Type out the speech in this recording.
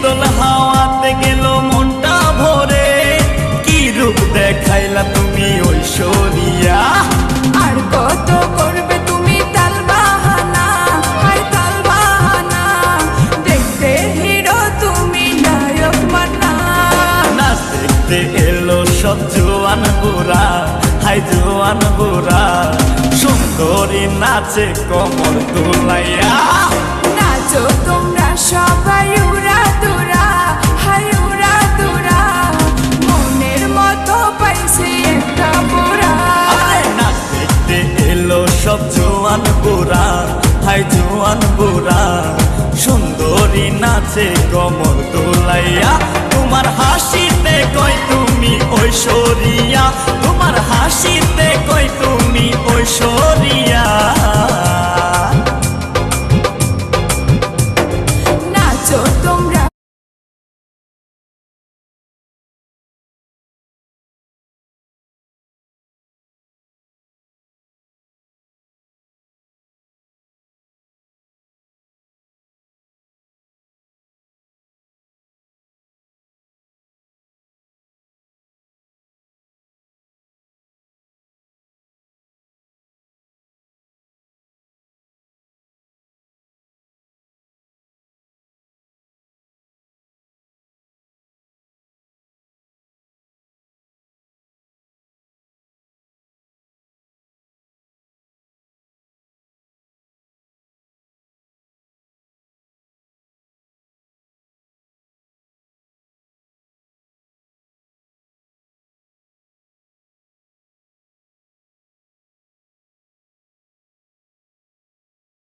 শীতল হাওয়াতে গেল মনটা ভরে, কি রূপ দেখাইলা তুমি ঐশ্বরিয়া। আর কত করবে তুমি তাল বাহানা, হায় তাল বাহানা, দেখতে হিরো তুমি নায়ক মান্না। নাচ দেখতে এলো সব জোয়ান বুড়া, হাই জোয়ান বুড়া, সুন্দরী নাচে কমর দুলাইয়া। নাচো তোমরা সবাই উড়া দুরা, হায় উড়া দুরা, মনের মতো পাইছে একটা বুড়া। নাচ দেখতে এলো সব জোয়ান বুড়া, হাই জোয়ান বুড়া, সুন্দরী নাচে কমর দোলাইয়া। তোমার হাসিতে কই তুমি ঐশ্বরিয়া, তোমার হাসিতে কই তুমি ঐশ্বরিয়া।